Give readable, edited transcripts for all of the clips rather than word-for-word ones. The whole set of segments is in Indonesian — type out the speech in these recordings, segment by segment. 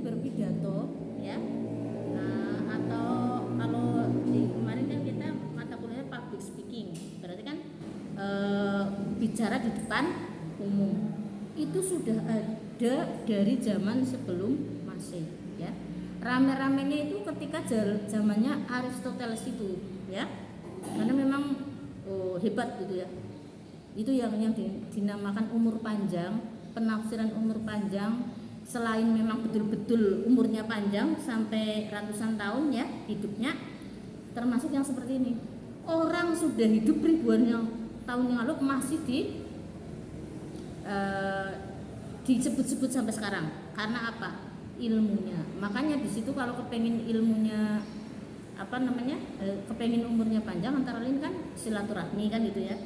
berpidato ya. Atau kalau di kemarin kan kita mata kuliahnya public speaking, berarti kan bicara di depan umum. Itu sudah ada dari zaman sebelum Masehi ya. Rame-ramenya itu ketika zamannya Aristoteles itu ya, karena memang hebat gitu ya. Itu yang dinamakan umur panjang, penafsiran umur panjang. Selain memang betul-betul umurnya panjang sampai ratusan tahun ya hidupnya, termasuk yang seperti ini. Orang sudah hidup ribuan tahun yang lalu masih disebut-sebut sampai sekarang. Karena apa? Ilmunya. Makanya di situ kalau kepengen ilmunya kepengen umurnya panjang, antara lain kan silaturahmi kan gitu ya.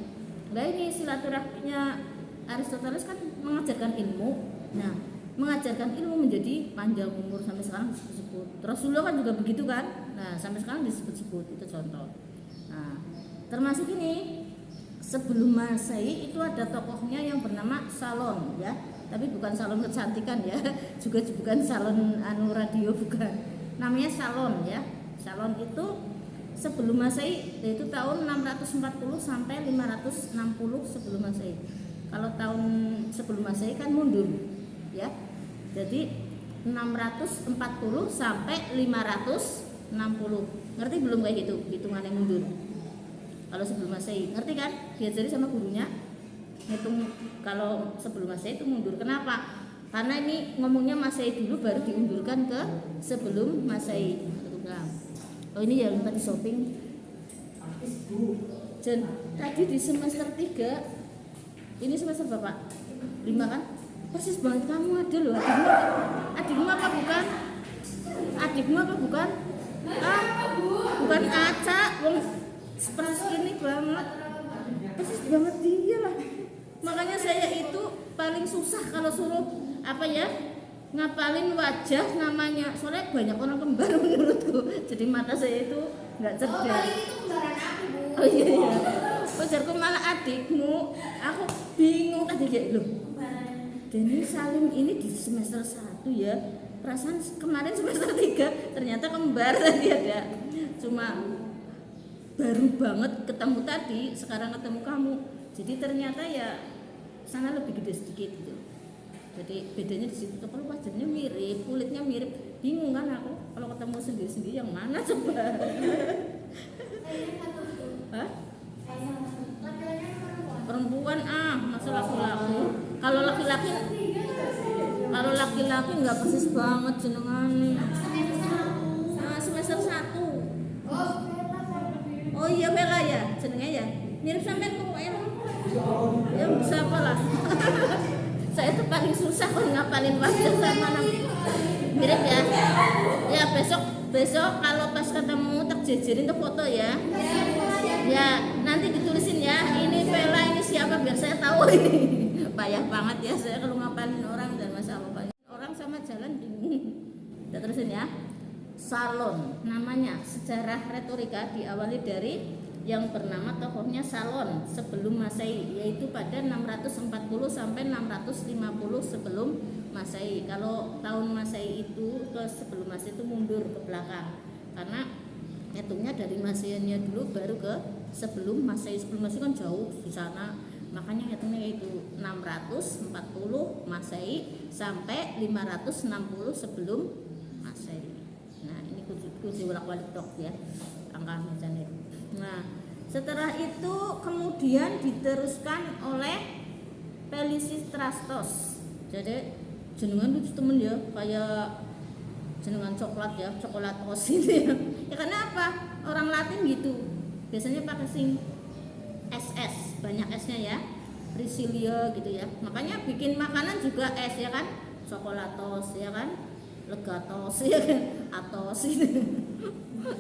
Nah ini silaturahminya Aristoteles kan mengajarkan ilmu. Nah mengajarkan ilmu menjadi panjang umur sampai sekarang disebut. Rasulullah kan juga begitu kan. Nah sampai sekarang disebut-sebut, itu contoh. Nah termasuk ini sebelum Masehi itu ada tokohnya yang bernama Salon ya. Tapi bukan salon kecantikan ya, juga bukan salon radio, bukan. Namanya Salon ya. Salon itu sebelum Masehi, yaitu tahun 640 sampai 560 sebelum Masehi. Kalau tahun sebelum Masehi kan mundur ya. Jadi 640 sampai 560. Ngerti belum kayak gitu hitungannya mundur? Kalau sebelum Masehi, ngerti kan? Diajari sama gurunya. Hitung kalau sebelum Masehi itu mundur. Kenapa? Karena ini ngomongnya Masehi dulu baru diundurkan ke sebelum Masehi. Oh ini yang tadi shopping. Jen, tadi di semester 3. Ini semester Bapak 5 kan? Persis banget kamu ada loh. Adikmu apa bukan? Adikmu apa bukan? Bukan Aca. Seperti ini banget. Persis banget dia lah. Makanya saya itu paling susah kalau suruh ngapalin wajah namanya, soalnya banyak orang kembar menurutku. Jadi mata saya itu nggak cerdas. Oh iya. Pacarku malah adikmu. Aku bingung tadi kayak loh. Deni Salim ini di semester 1 ya. Perasaan kemarin semester 3 ternyata kembar tadi ada. Cuma baru banget ketemu tadi, sekarang ketemu kamu. Jadi ternyata ya sana lebih gede sedikit gitu. Jadi bedanya di situ. Kalau wajahnya mirip, kulitnya mirip, bingung kan aku kalau ketemu sendiri-sendiri yang mana coba. Hah? Perempuan masa laki-laki. Kalau laki-laki nggak persis banget jenengan. Semester 1. Oh iya Bella ya, jenengnya ya. Mirip sampean kok ya. Ya bisa apa lah. Saya tuh paling susah kalau ngapalin wajah sama mirip ya. Ya besok kalau pas ketemu tak jejerin tuh foto ya. Ya nanti ditulisin ya. Ini Bella, ini siapa biar saya tahu ini. Payah banget ya saya kalau ngapalin orang dan masalah banyak. Orang sama jalan bingung. Kita terusin ya. Salon namanya, sejarah retorika diawali dari yang bernama tokohnya Salon sebelum Masehi, yaitu pada 640 sampai 650 sebelum Masehi. Kalau tahun Masehi itu ke sebelum Masehi itu mundur ke belakang karena hitungnya dari Masehinya dulu baru ke sebelum Masehi. Sebelum Masehi kan jauh di sana, makanya hitungnya itu 640 Masehi sampai 560 sebelum Masehi. Nah ini kunci bolak-balik dok ya angka macamnya. Nah setelah itu kemudian diteruskan oleh Pelisistrastos. Jadi jenengan itu temen ya kayak jenengan coklat ya, coklat os ini ya. Ya karena apa? Orang Latin gitu biasanya pakai SS, banyak S-nya ya, Priscilia gitu ya. Makanya bikin makanan juga S ya kan, coklatos ya kan, legatos ya kan, atos itu.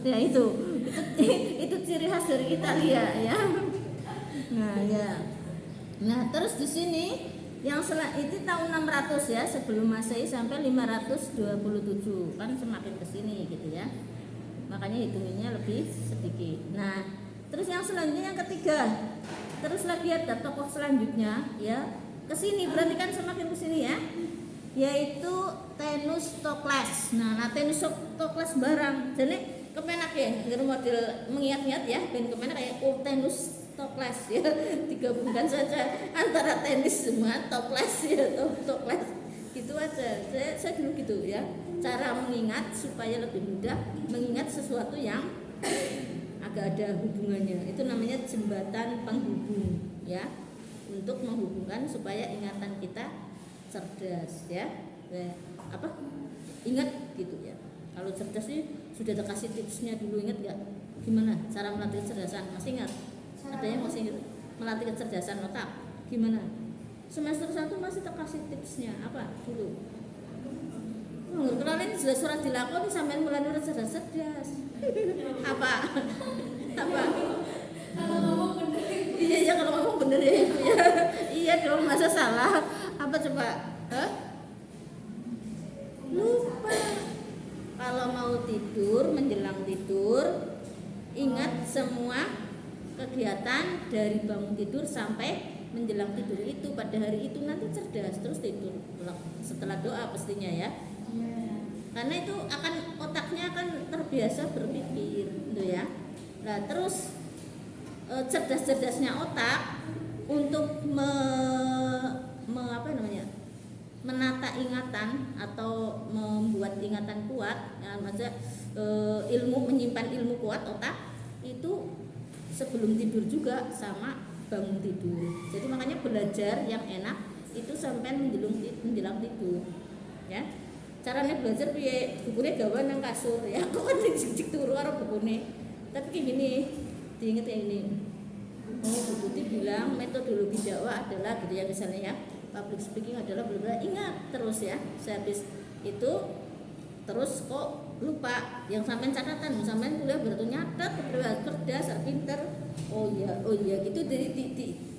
Ya itu ciri khas dari Italia ya. Nah ya. Nah terus di sini yang itu tahun 600 ya sebelum Masehi sampai 527 kan semakin kesini gitu ya. Makanya hitungannya lebih sedikit. Nah terus yang selanjutnya yang ketiga. Terus lagi ada tokoh selanjutnya ya kesini, berarti kan semakin kesini ya. Yaitu latenus toklas. Nah, latenus toklas barang. Jadi kepenak ya, ngger model mengingat-ingat ya, ben kepenak kayak Urtenus toklas ya. Digabungkan saja antara tenis semua toklas ya, toklas. Gitu aja. Saya dulu gitu ya. Cara mengingat supaya lebih mudah mengingat sesuatu yang agak ada hubungannya. Itu namanya jembatan penghubung ya. Untuk menghubungkan supaya ingatan kita cerdas ya. Ingat gitu ya. Kalau cerdas sih sudah dikasih tipsnya dulu, ingat nggak? Gimana cara melatih kecerdasan? Masih ingat? Ada yang masih ingat melatih kecerdasan otak? Gimana? Semester 1 masih terkasih tipsnya apa dulu? Kalau ini sudah surat dilakoni sampai mulai cerdas. Apa? Kalau ngomong bener. Iya kalau ngomong bener ya Ibu ya. Iya dong, masa salah. Apa coba? Lupa. Kalau mau tidur, menjelang tidur, ingat semua kegiatan dari bangun tidur sampai menjelang tidur itu pada hari itu, nanti cerdas terus tidur setelah doa pastinya ya. Karena itu otaknya akan terbiasa berpikir gitu ya. Nah, terus cerdas-cerdasnya otak untuk menata ingatan atau membuat ingatan kuat, ya, menyimpan ilmu kuat otak itu sebelum tidur juga sama bangun tidur. Jadi makanya belajar yang enak itu sampai menjelang tidur, ya. Caranya belajar piye? Bukune gawe nang kasur ya. Kok kan sing turu karo bukune. Tapi kayak gini, diinget ya ini. Bu Tuti bilang metodologi dakwah adalah gitu ya misalnya ya. Public speaking adalah benar-benar ingat terus ya. Sehabis itu terus kok lupa yang sampean catatan, sampean kuliah berarti nyatet, cerdas, pinter. Oh iya gitu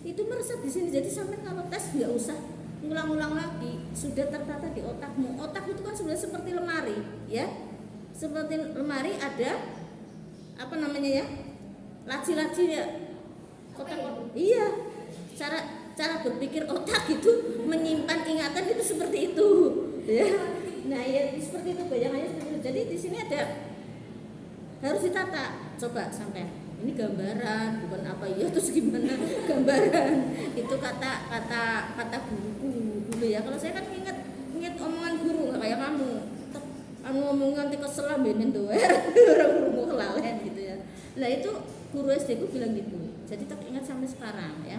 itu meresap di sini. Jadi sampean kalau tes nggak usah ngulang-ulang lagi, sudah tertata di otakmu. Otak itu kan sebenarnya seperti lemari, ya. Seperti lemari ada laci-lacinya. Otak. Iya. Cara berpikir otak itu menyimpan ingatan itu seperti itu, ya. Nah, ya seperti itu bayangannya seperti itu. Jadi di sini ada harus ditata. Coba sampai ini gambaran bukan apa ya, terus gimana gambaran itu kata guruku dulu ya. Kalau saya kan ingat omongan guru, nggak kayak kamu ngomong nanti kesel bener tuh orang gurumu kelalen gitu ya. Nah itu guru SD ku bilang gitu, jadi tak ingat sampai sekarang ya.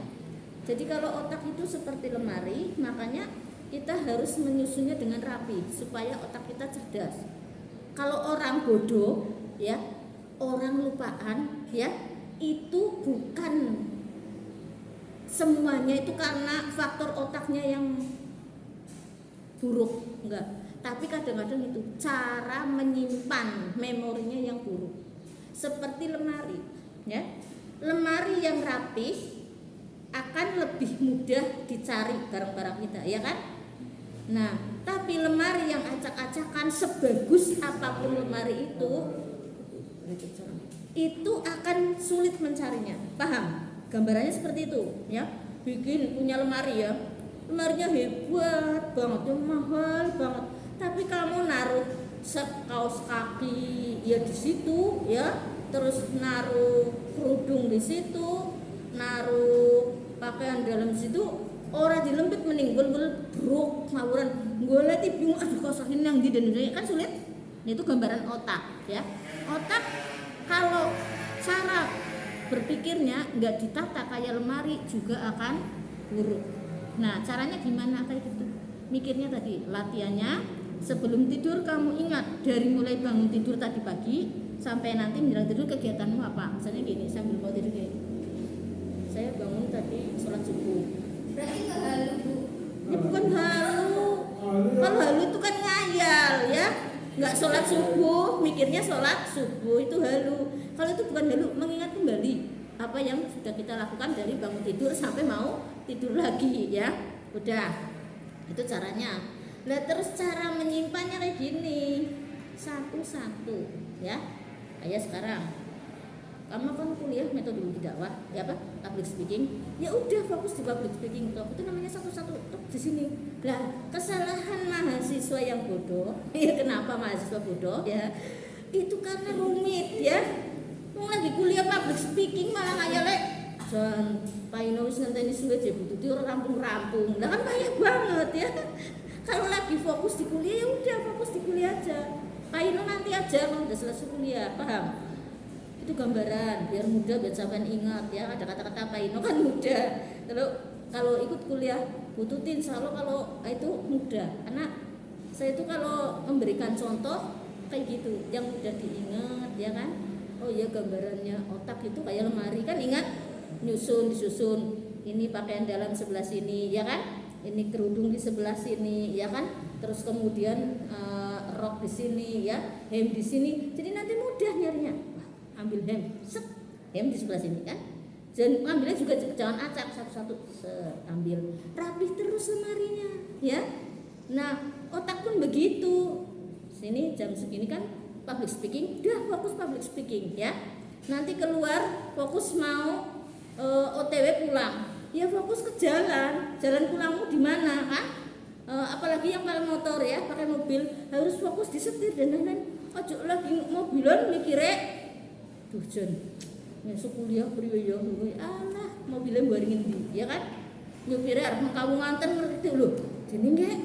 Jadi kalau otak itu seperti lemari, makanya kita harus menyusunnya dengan rapi supaya otak kita cerdas. Kalau orang bodoh ya, orang lupaan ya, itu bukan semuanya itu karena faktor otaknya yang buruk, enggak. Tapi kadang-kadang itu cara menyimpan memorinya yang buruk. Seperti lemari, ya. Lemari yang rapi akan lebih mudah dicari barang-barang kita, ya kan? Nah, tapi lemari yang acak-acakan sebagus apapun lemari itu akan sulit mencarinya. Paham? Gambarannya seperti itu, ya. Bikin punya lemari ya. Lemarinya hebat banget, mahal banget. Tapi kamu naruh kaos kaki ya di situ, ya. Terus naruh kerudung di situ, naruh pakaian dalam situ, orang dilempit menimbul brok ngawuran. Golek bingung aduh kaos kaki yang di Indonesia kan sulit. Itu gambaran otak, ya. Otak kalau cara berpikirnya nggak ditata kayak lemari juga akan buruk. Nah caranya gimana kayak gitu? Mikirnya tadi latihannya sebelum tidur kamu ingat dari mulai bangun tidur tadi pagi sampai nanti menjelang tidur kegiatanmu apa? Misalnya gini, sambil mau tidur gini, saya bangun tadi sholat subuh. Berarti nggak halu Bu? Ya bukan halu. Kalau halu itu kan ngayal ya. Nggak sholat subuh, mikirnya sholat subuh itu halu. Kalau itu bukan halu, mengingat kembali apa yang sudah kita lakukan dari bangun tidur sampai mau tidur lagi ya. Udah, itu caranya. Nah terus cara menyimpannya kayak gini, satu-satu ya. Kayak sekarang kamu kan kuliah metodologi dakwah, ya apa? Public speaking. Ya udah fokus di public speaking. Itu namanya satu-satu di sini. Lah kesalahan mahasiswa mahasiswa yang bodoh. Ya kenapa mahasiswa bodoh ya? Itu karena rumit ya. Mau lagi kuliah public speaking malah ngayalek dan paino wis ngenteni suwe je bututi ora rampung-rampung. Lah kan payah banget ya. Kalau lagi fokus di kuliah ya udah fokus di kuliah aja. Paino nanti aja kalau udah selesai kuliah, paham? Itu gambaran biar mudah biar sampean ingat ya, ada kata-kata paino kan mudah. Kalau ikut kuliah bututin selalu kalau itu mudah. Karena saya itu kalau memberikan contoh kayak gitu yang mudah diingat ya kan. Oh iya gambarannya otak itu kayak lemari kan, ingat disusun ini pakaian dalam sebelah sini ya kan, ini kerudung di sebelah sini ya kan, terus kemudian rok di sini ya, hem di sini, jadi nanti mudah nyarinya. Wah, ambil hem, set, hem di sebelah sini kan, dan ambilnya juga jangan acak satu-satu, ambil rapih terus lemarinya ya. Nah otak pun begitu, sini jam segini kan public speaking, udah fokus public speaking ya, nanti keluar fokus mau OTW pulang, ya fokus ke jalan pulangmu di mana kan? Apalagi yang pakai motor ya, pakai mobil harus fokus di setir dan lain-lain. Ojo lagi mobilan mikire, duh jen, besok kuliah priwe ya, alah mobilnya baringin di, ya kan? Nyupire arep kamu nganten ngerti lho, jadi nggak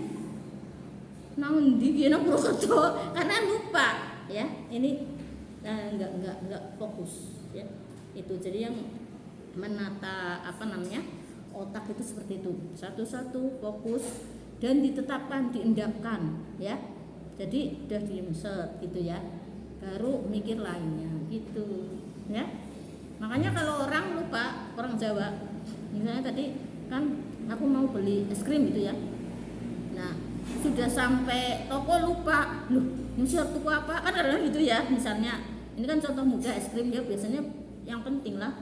nang endi ki nang Purwokerto karena lupa ya, ini enggak fokus ya. Itu jadi yang menata otak itu seperti itu, satu-satu fokus dan ditetapkan, diendapkan ya. Jadi udah diem set gitu ya, baru mikir lainnya gitu ya. Makanya kalau orang lupa, orang Jawa misalnya tadi kan aku mau beli es krim gitu ya, nah sudah sampai toko lupa, loh ini toko apa, kan ada gitu ya. Misalnya ini kan contoh mudah es krim ya, biasanya yang penting lah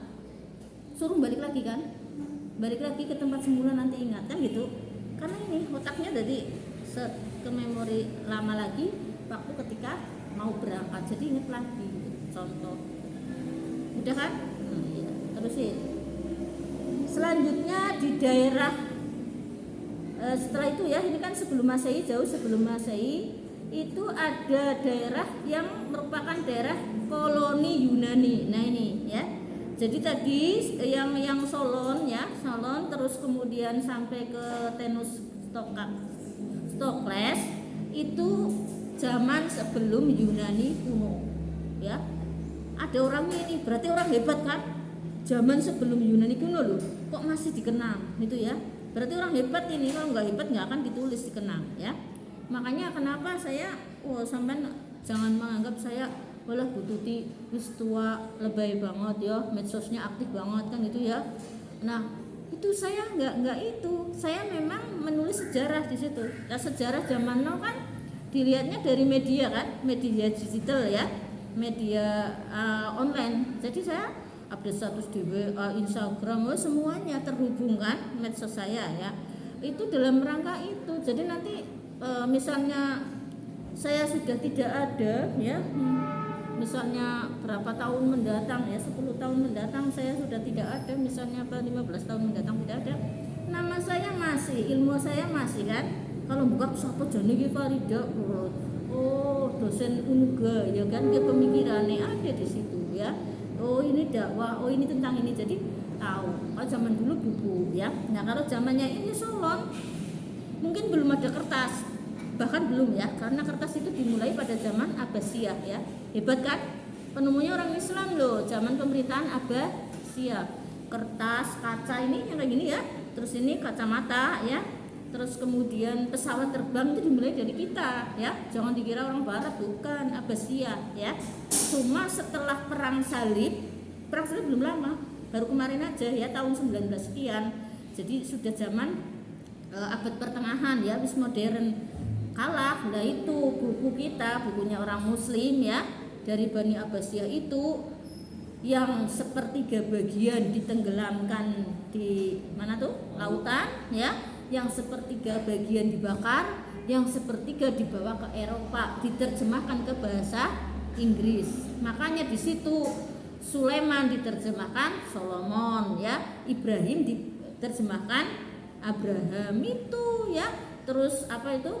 suruh balik lagi ke tempat semula, nanti ingat kan gitu. Karena ini otaknya jadi set ke memori lama lagi waktu ketika mau berangkat, jadi ingat lagi gitu. Contoh udah kan. Iya. Terus sih selanjutnya di daerah setelah itu ya, ini kan sebelum Masehi, jauh sebelum Masehi itu ada daerah yang merupakan daerah koloni Yunani. Nah ini ya, jadi tadi yang Solon ya, Solon, terus kemudian sampai ke Stokles itu zaman sebelum Yunani kuno ya. Ada orangnya ini, berarti orang hebat kan, zaman sebelum Yunani kuno loh kok masih dikenang gitu ya, berarti orang hebat ini. Kalau nggak hebat nggak akan ditulis dikenang ya. Makanya kenapa saya sampean jangan menganggap saya walah Bu Tuti wis tua lebay banget ya, medsosnya aktif banget kan gitu ya. Nah itu saya nggak itu, saya memang menulis sejarah di situ. Nah, sejarah zaman now kan dilihatnya dari media kan, media digital ya, media online. Jadi saya update status di WA, Instagram, semuanya terhubung kan medsos saya ya. Itu dalam rangka itu. Jadi nanti misalnya saya sudah tidak ada ya, misalnya berapa tahun mendatang ya, 10 tahun mendatang saya sudah tidak ada, misalnya 15 tahun mendatang tidak ada, nama saya masih, ilmu saya masih kan. Kalau buka siapa Jani Farida, oh dosen UNUGA ya kan, dia pemikirannya ada di situ ya. Oh ini dakwah, oh ini tentang ini, jadi tahu. Kalau zaman dulu buku ya. Nah kalau zamannya ini Solon mungkin belum ada kertas, bahkan belum ya, karena kertas itu dimulai pada zaman Abbasiyah ya. Hebat kan, penemunya orang Islam loh, zaman pemerintahan Abbasiyah. Kertas, kaca ini yang kayak gini ya, terus ini kacamata ya, terus kemudian pesawat terbang itu dimulai dari kita ya, jangan dikira orang barat, bukan, Abbasiyah ya. Cuma setelah perang salib belum lama, baru kemarin aja ya, tahun 19 sekian, jadi sudah zaman abad pertengahan ya, wis modern kalah. Nah itu buku kita, bukunya orang muslim ya, dari Bani Abbasiyah itu yang sepertiga bagian ditenggelamkan di mana tuh, lautan ya, yang sepertiga bagian dibakar, yang sepertiga dibawa ke Eropa, diterjemahkan ke bahasa Inggris. Makanya di situ Sulaiman diterjemahkan Solomon ya, Ibrahim diterjemahkan Abraham itu ya, terus apa itu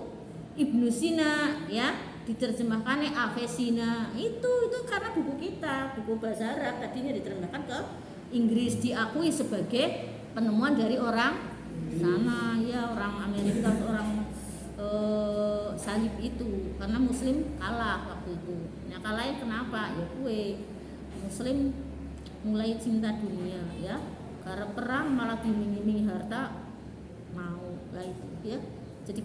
Ibnu Sina ya, diterjemahkannya Avesina. Itu karena buku kita, buku bahasa Arab tadinya diterjemahkan ke Inggris, diakui sebagai penemuan dari orang sana ya, orang Amerika atau orang salib itu, karena Muslim kalah waktu itu. Nah kalahnya kenapa? Ya Muslim mulai cinta dunia ya, karena perang malah diiming-imingi harta mau lah itu ya. Jadi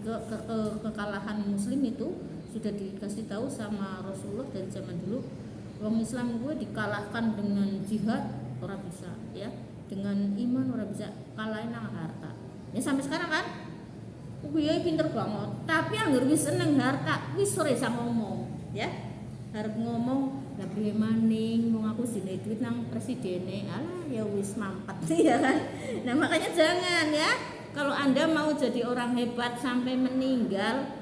kekalahan Muslim itu sudah dikasih tahu sama Rasulullah dari zaman dulu. Wong Islam dikalahkan dengan jihad orang bisa ya, dengan iman orang bisa kalahin nang harta. Ya sampai sekarang kan, gue pinter banget. Tapi anggur wis seneng harta, wis sore iso ngomong ya. Harap ngomong lah piye maning wong aku sine duit nang presidene. Alah ya wis mampet ya kan. Nah makanya jangan ya, kalau Anda mau jadi orang hebat sampai meninggal,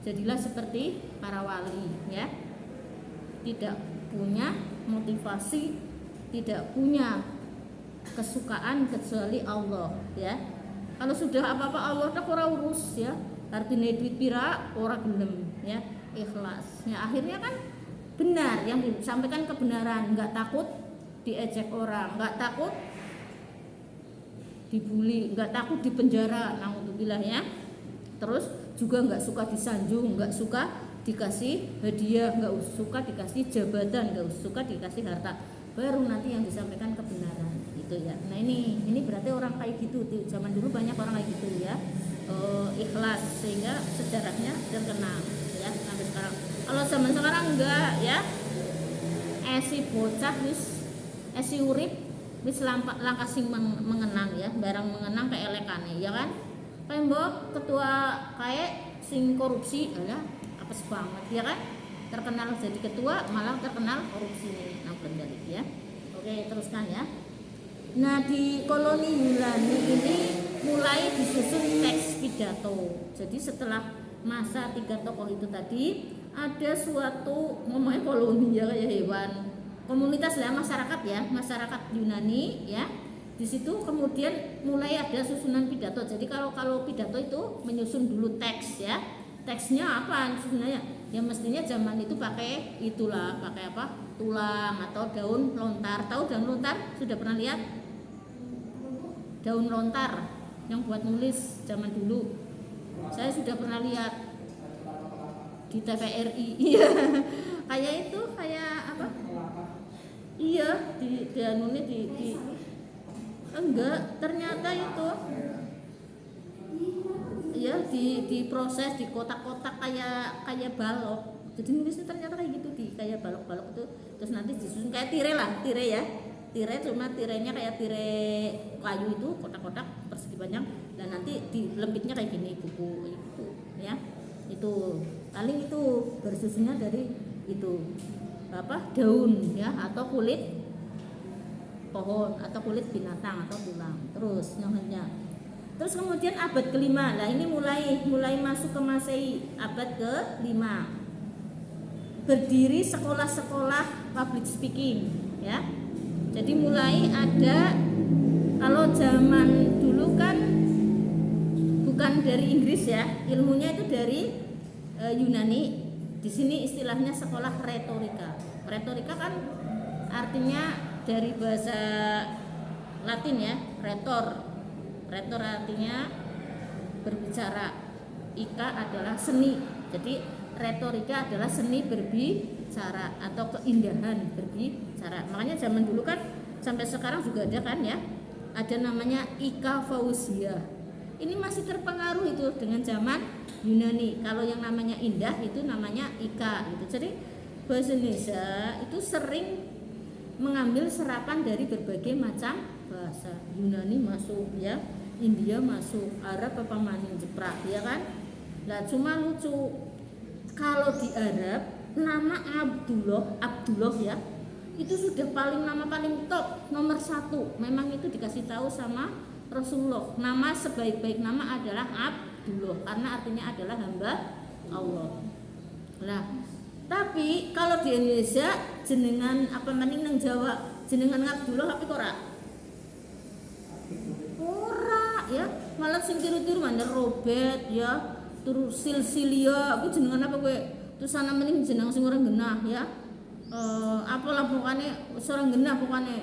jadilah seperti para wali ya. Tidak punya motivasi, tidak punya kesukaan kecuali Allah ya. Kalau sudah apa-apa Allah tak ora urus ya. Artinya duit pira ora gelem ya, ikhlas. Ya akhirnya kan benar yang disampaikan kebenaran, enggak takut diejek orang, enggak takut dibully, enggak takut dipenjara, naudzubillah ya. Terus juga enggak suka disanjung, enggak suka dikasih hadiah, enggak suka dikasih jabatan, enggak suka dikasih harta. Baru nanti yang disampaikan kebenaran gitu ya. Nah ini berarti orang kayak gitu tuh. Zaman dulu banyak orang kayak gitu ya, ikhlas sehingga sejarahnya terkenal ya sampai sekarang. Kalau zaman sekarang enggak ya, esi bocah esi urip wis langkah sing mengenang ya, barang mengenang keelekane ya kan. Kayak mbok ketua kayak sing korupsi ya, apes banget ya kan. Terkenal jadi ketua malah terkenal korupsi nih, nah balik ya. Oke teruskan ya. Nah di koloni Yunani ini mulai disusun teks pidato. Jadi setelah masa 3 tokoh itu tadi, ada suatu ngomongnya koloni ya, kayak hewan komunitas lah, masyarakat ya, masyarakat Yunani ya. Di situ kemudian mulai ada susunan pidato. Jadi kalau pidato itu menyusun dulu teks ya. Teksnya apa sebenarnya? Ya mestinya zaman itu pakai itulah, pakai apa? Tulang atau daun lontar. Tahu daun lontar? Sudah pernah lihat? Daun lontar yang buat nulis zaman dulu. Saya sudah pernah lihat di TVRI. Iya. Kayak itu, kayak apa? Iya, di enggak, ternyata itu ya diproses di kotak-kotak kayak balok. Jadi nulisnya ternyata kayak gitu, kayak balok-balok itu, terus nanti disusun kayak tire ya. Tire cuma tirenya kayak tire kayu itu, kotak-kotak persegi panjang, dan nanti dilempitnya kayak gini buku itu ya. Itu paling itu bersusunnya dari itu apa, daun ya, atau kulit pohon atau kulit binatang atau tulang. Terus Terus kemudian abad kelima, nah ini mulai masuk ke Masehi, abad ke-5. Berdiri sekolah-sekolah public speaking, ya. Jadi mulai ada, kalau zaman dulu kan bukan dari Inggris ya, ilmunya itu dari Yunani. Di sini istilahnya sekolah retorika. Retorika kan artinya dari bahasa Latin ya, retor. Retor artinya berbicara, ika adalah seni. Jadi retorika adalah seni berbicara atau keindahan berbicara. Makanya zaman dulu kan sampai sekarang juga ada kan ya, ada namanya Ika Fauzia. Ini masih terpengaruh itu dengan zaman Yunani. Kalau yang namanya indah itu namanya Ika gitu. Jadi bahasa Indonesia itu sering mengambil serapan dari berbagai macam bahasa. Yunani masuk ya, India masuk, Arab apa maning jeprak ya kan. Lah cuma lucu, kalau di Arab nama Abdullah ya, itu sudah nama paling top, nomor 1. Memang itu dikasih tahu sama Rasulullah. Nama sebaik-baik nama adalah Abdullah, karena artinya adalah hamba Allah. Nah, tapi kalau di Indonesia jenengan apa maning nang Jawa jenengan Abdullah tapi kok ora ya, malah sing tiru-tiru mana Robert ya, tur silsilia aku jenengan apa kowe terus ana mending jeneng sing ora genah ya apalah pokoknya orang genah pokoknya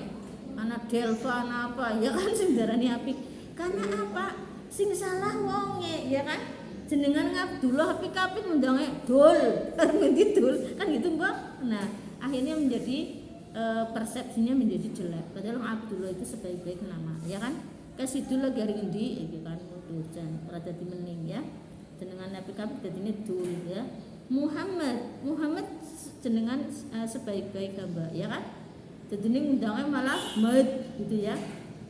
anak Delva anak apa ya kan sing darani apik karena apa sing salah wonge ya kan jenengan Abdullah apik-apik ngundange dul ngendi dul kan gitu mbak. Nah akhirnya menjadi persepsinya menjadi jelek padahal Abdullah itu sebaik-baik nama ya kan kasih dul lagi hari ngendi iki kan jan ora dadi mening ya jenengan apik-apik dadine dul ya. Muhammad jenengan sebaik-baik hamba ya kan jadi ini undangnya malah Mad gitu ya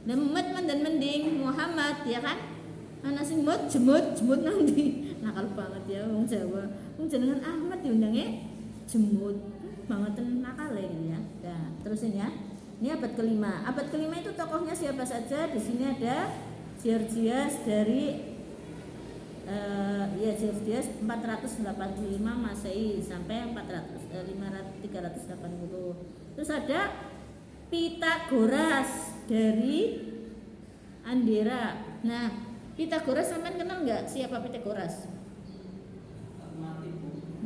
nah Mad dan mending Muhammad ya kan anak sing Mad jemut nanti nakal banget ya wong Jawa wong jenengan Ahmad diundangnya jemut banget nakal ya nah terusin ya ini abad kelima itu tokohnya siapa saja di sini ada Georgias dari Georgias 485 Masehi sampai 380. Terus ada Pitagoras dari Andera. Nah, Pitagoras sampean kenal nggak siapa Pitagoras?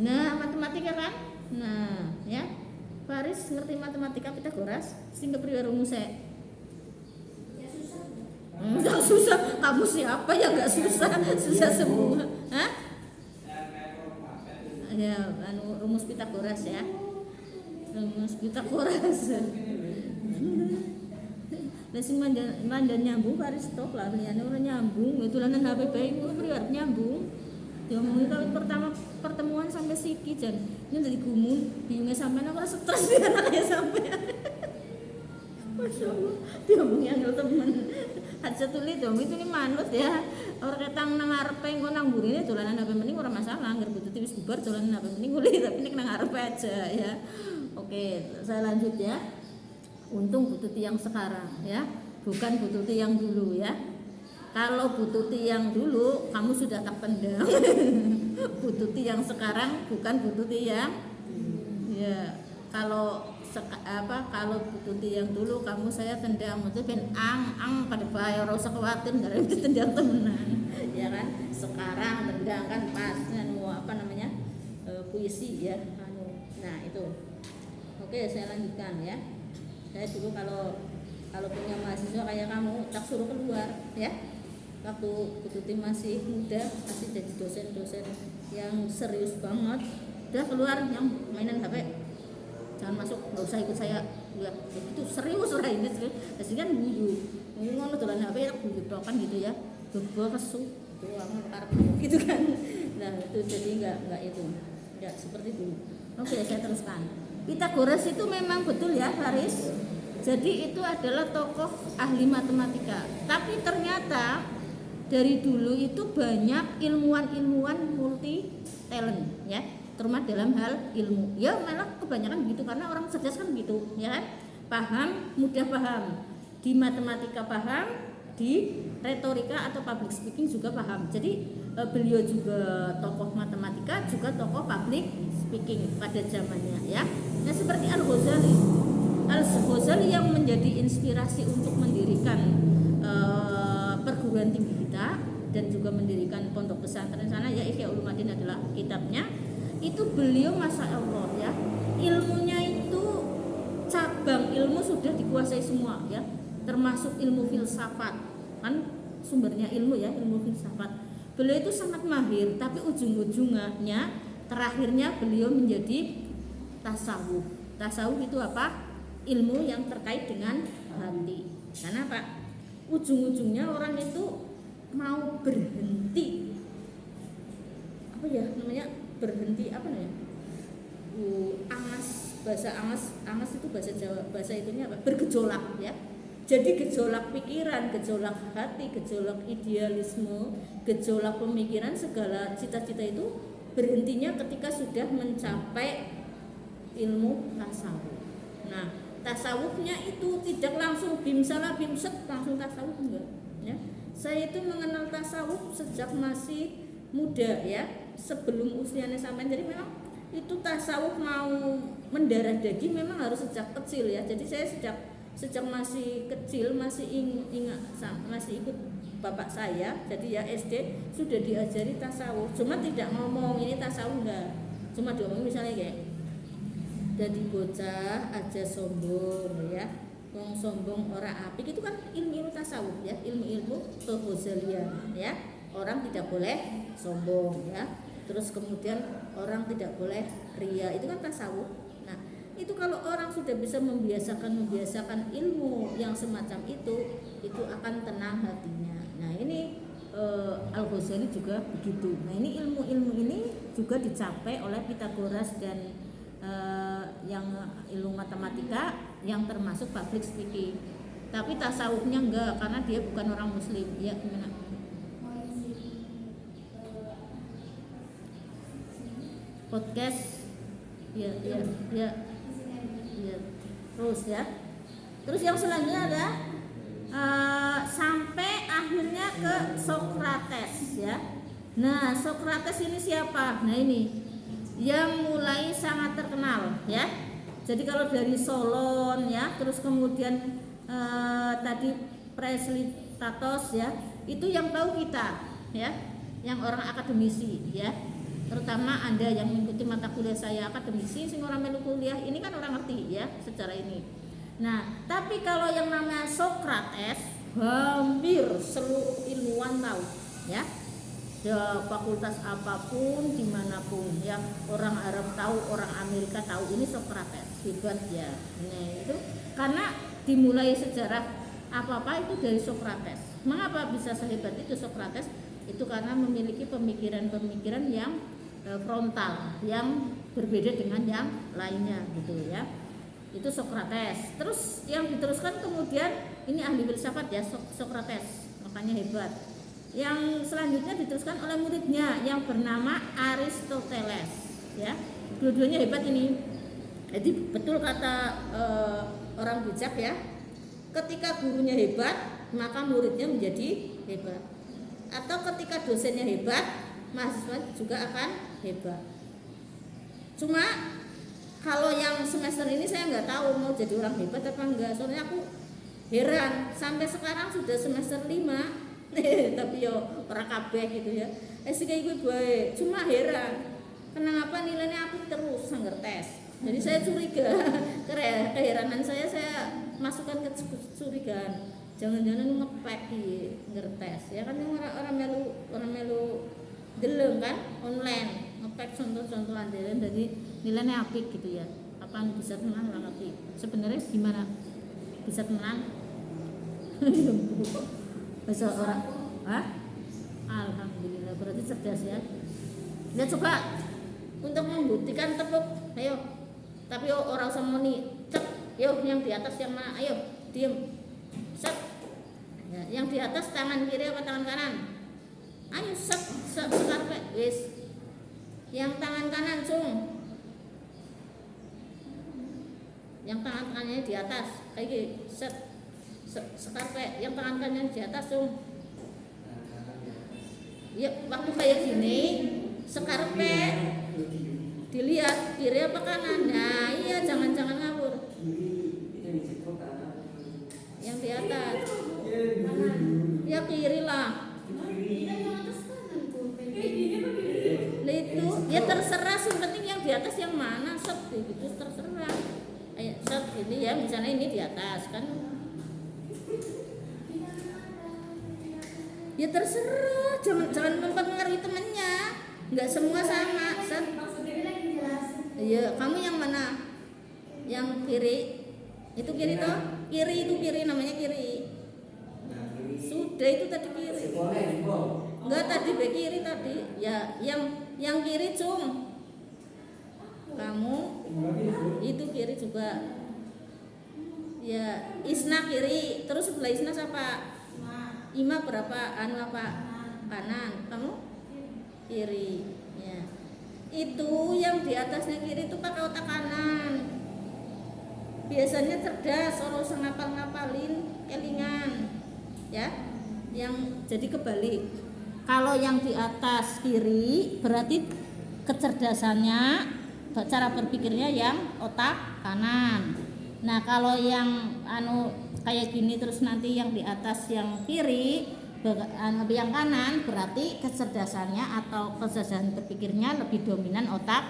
Nah, matematika kan? Nah, ya. Faris ngerti matematika Pitagoras? Sing kepriwe rumusé? Enggak susah, kamu siapa ya enggak susah semua. Hah? Ya, rumus Pitagoras ya. Rumus Pitagoras. Lah sing mandan nyambung Faris tok lah liyane ora nyambung, tulanan HP bae ku priwat nyambung. Diomongin kawit pertama pertemuan sampai siki jan. Ini dari gumun, bingungnya sampean ora stres dia anaknya sampean. Masya Allah, diomongin yang temen. Aja tulis dong itu nih manut ya orang ketang nang ngarepe engko nang burine dolanan HP mending ora masalah ngger butuh wis bubar dolanan HP mending boleh tapi nek nang ngarepe aja ya. Oke, saya lanjut ya. Untung bututi yang sekarang ya, bukan bututi yang dulu ya. Kalau bututi yang dulu kamu sudah tak pendam. Bututi yang sekarang bukan bututi yang ya. Kalau bututi yang dulu kamu saya tendang itu ben ang pada bahaya ora usah khawatir dari itu tendang temenan ya kan sekarang tendang kan pas puisi ya nah itu oke saya lanjutkan ya saya dulu kalau punya mahasiswa kayak kamu tak suruh keluar ya waktu bututi masih muda masih jadi dosen yang serius banget udah keluar yang mainan HP jangan masuk, nggak usah ikut saya ya itu serius lah ini serius jadi kan guyu ngomong dolan HP ya guyu kan gitu ya bebel kesu doang gitu kan nah itu jadi nggak itu nggak seperti itu. Oke saya teruskan Pitagoras itu memang betul ya Faris jadi itu adalah tokoh ahli matematika tapi ternyata dari dulu itu banyak ilmuwan multi talent ya terutama dalam hal ilmu ya malah kebanyakan begitu karena orang cerdas kan begitu ya kan mudah paham di matematika paham di retorika atau public speaking juga paham jadi beliau juga tokoh matematika juga tokoh public speaking pada zamannya ya nah seperti Al-Ghazali yang menjadi inspirasi untuk mendirikan perguruan tinggi kita dan juga mendirikan pondok pesantren sana ya Ihya Ulumuddin adalah kitabnya itu beliau masya Allah ya ilmunya itu cabang ilmu sudah dikuasai semua ya termasuk ilmu filsafat kan sumbernya ilmu ya ilmu filsafat beliau itu sangat mahir tapi ujung-ujungnya terakhirnya beliau menjadi tasawuf itu apa ilmu yang terkait dengan hati karena apa ujung-ujungnya orang itu mau berhenti apa ya namanya berhenti apa namanya angas itu bahasa Jawa bahasa itunya apa bergejolak ya jadi gejolak pikiran gejolak hati gejolak idealisme gejolak pemikiran segala cita-cita itu berhentinya ketika sudah mencapai ilmu tasawuf. Nah tasawufnya itu tidak langsung bimsalah bimset langsung tasawuf enggak ya saya itu mengenal tasawuf sejak masih muda ya sebelum usianya sampai jadi memang itu tasawuf mau mendarah daging memang harus sejak kecil ya jadi saya sejak masih kecil masih ingat masih ikut bapak saya, jadi ya SD sudah diajari tasawuf, cuma tidak ngomong ini tasawuf enggak, cuma diomongin misalnya kayak jadi bocah aja sombong ya, wong sombong ora apik, itu kan ilmu tasawuf ya, ilmu keghazalian ya, orang tidak boleh sombong ya, terus kemudian orang tidak boleh ria, itu kan tasawuf. Nah itu kalau orang sudah bisa membiasakan ilmu yang semacam itu akan tenang hatinya. Nah ini Al-Ghazali juga begitu. Nah ini ilmu ini juga dicapai oleh Pythagoras dan yang ilmu matematika yang termasuk public speaking. Tapi tasawufnya enggak, karena dia bukan orang muslim. Ya gimana? Podcast ya. Terus ya. Terus yang selanjutnya ada sampai akhirnya ke Sokrates ya. Nah, Sokrates ini siapa? Nah, ini yang mulai sangat terkenal ya. Jadi kalau dari Solon ya, terus kemudian tadi Preslytatos ya, itu yang tahu kita ya, yang orang akademisi ya. Terutama Anda yang mengikuti mata kuliah saya akademisi, sing orang melu kuliah ini kan orang ngerti ya secara ini. Nah, tapi kalau yang namanya Sokrates hampir seluruh ilmuwan tahu ya. Fakultas apapun dimanapun ya, orang Arab tahu, orang Amerika tahu, ini Sokrates hebat ya. Nah itu karena dimulai sejarah apa-apa itu dari Sokrates. Mengapa bisa sehebat itu Sokrates? Itu karena memiliki pemikiran-pemikiran yang frontal, yang berbeda dengan yang lainnya gitu ya. Itu Sokrates. Terus yang diteruskan kemudian ini ahli filsafat ya, Sokrates, makanya hebat. Yang selanjutnya diteruskan oleh muridnya yang bernama Aristoteles ya. Dua-duanya hebat ini. Jadi betul kata orang bijak ya, ketika gurunya hebat maka muridnya menjadi hebat, atau ketika dosennya hebat mahasiswa juga akan hebat. Cuma kalau yang semester ini saya nggak tahu mau jadi orang hebat apa enggak, soalnya aku heran sampai sekarang sudah semester 5 tapi yo ora kabeh gitu ya. Sik iki bae, cuma heran kenapa nilainya aku terus sangger tes. Jadi saya curiga, keheranan saya masukkan ke curigaan. Jangan-jangan ngepek di ngertes ya kan, yang orang melu deleng kan online ngepek contoh-contohan deleng, jadi nilainya apik gitu ya. Apaan bisa menang lah ngerti. Sebenarnya gimana bisa menang? Bahasa orang, alhamdulillah, berarti cerdas ya. Lihat coba untuk membuktikan tepuk, ayo. Tapi orang usah muni, cek, yo yang di atas yang mana? Ayo, diem, set. Ya, yang di atas tangan kiri apa tangan kanan? Ayo set, sekarpe, wis. Yang tangan kanan cung. Yang tangan kanannya di atas, kayak gitu, set. Sekarpe, yang tangan kanan di atas cung. Ya, waktu kayak gini, sekarpe dilihat kiri apa kanan. Nah iya, jangan ngawur. Yang di atas ya kiri lah. Itu ya terserah, sih penting yang di atas yang mana, set gitu terserah. Ayo set ini ya, misalnya ini di atas kan. Ya terserah, jangan mempengaruhi temennya. Enggak semua sama, set. Iya, kamu yang mana? Yang kiri. Itu kiri toh? Kiri itu kiri, namanya kiri. Sudah itu tadi kiri. Enggak, tadi be kiri tadi. Ya, yang kiri cung. Kamu itu kiri juga. Ya, Isna kiri. Terus sebelah Isna siapa? Ima berapa? Apa? Kanan. Kamu kiri. Ya. Itu yang di atasnya kiri itu pakai otak kanan. Biasanya cerdas, orang usah ngapalin kelingan. Ya. Yang jadi kebalik. Kalau yang di atas kiri berarti kecerdasannya, cara berpikirnya yang otak kanan. Nah, kalau yang kayak gini terus nanti yang di atas yang kiri yang kanan berarti kecerdasannya atau kecerdasan berpikirnya lebih dominan otak.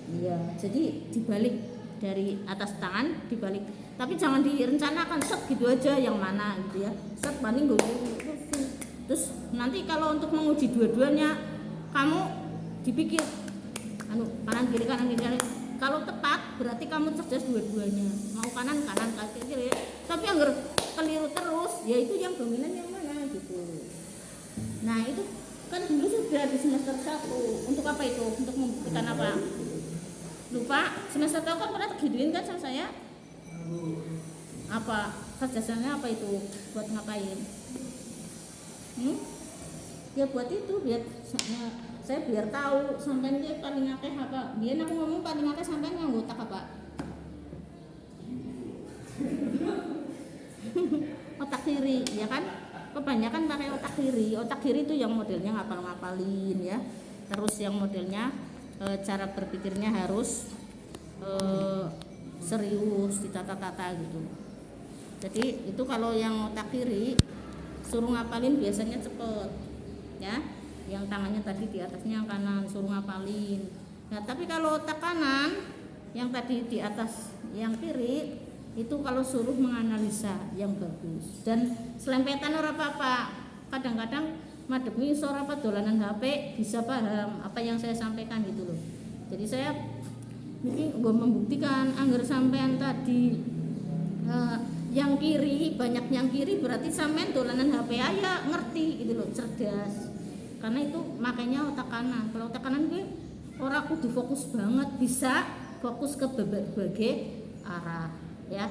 Iya, jadi dibalik dari atas tangan dibalik. Tapi jangan direncanakan set gitu aja yang mana gitu ya. Set paling gue. Terus nanti kalau untuk menguji dua-duanya kamu dipikir kanan kiri. Kalau tepat berarti kamu cerdas dua-duanya. Mau kanan kiri. Tapi agar keliru terus, ya itu yang dominan yang mana gitu. Nah itu kan dulu sudah di semester 1. Untuk apa itu? Untuk membuktikan apa? Lupa. Semester 1 kan pernah digituin kan sama saya. Apa kecerdasannya apa itu? Buat ngapain? Ya buat itu, biar saya biar tahu sampean dia paling akeh apa. Dia aku ngomong paling akeh sampean nganggo otak apa? Otak kiri, ya kan? Kebanyakan pakai otak kiri. Otak kiri itu yang modelnya ngapal-ngapalin ya. Terus yang modelnya cara berpikirnya harus serius, ditata-tata gitu. Jadi itu kalau yang otak kiri suruh ngapalin biasanya cepet ya. Yang tangannya tadi di atasnya yang kanan suruh ngapalin. Nah tapi kalau otak kanan yang tadi di atas yang kiri itu kalau suruh menganalisa yang bagus. Dan selempetan ora apa-apa. Kadang-kadang mademi ora apa dolanan HP bisa paham apa yang saya sampaikan gitu loh. Jadi saya mungkin gue membuktikan anggar sampean tadi yang kiri, banyak yang kiri berarti sampean dolanan HP aja ngerti gitu loh, cerdas. Karena itu makanya otak kanan. Kalau otak kanan gue orang kudu fokus banget, bisa fokus ke berbagai arah ya.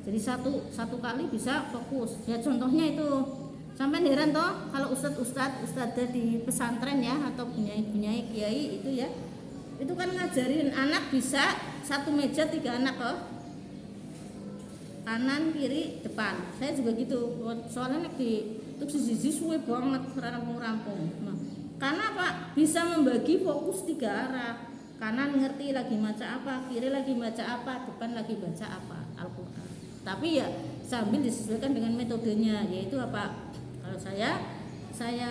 Jadi satu kali bisa fokus. Ya contohnya itu sampean heran toh kalau ustadz di pesantren ya atau punya kiai itu ya. Itu kan ngajarin anak bisa satu meja 3 anak loh. Kanan, kiri, depan. Saya juga gitu. Soalnya di sisi suwe banget rampung. Nah, karena apa? Bisa membagi fokus 3 arah. Kanan ngerti lagi baca apa, kiri lagi baca apa, depan lagi baca apa, Al-Qur'an. Tapi ya sambil disesuaikan dengan metodenya, yaitu apa? Kalau saya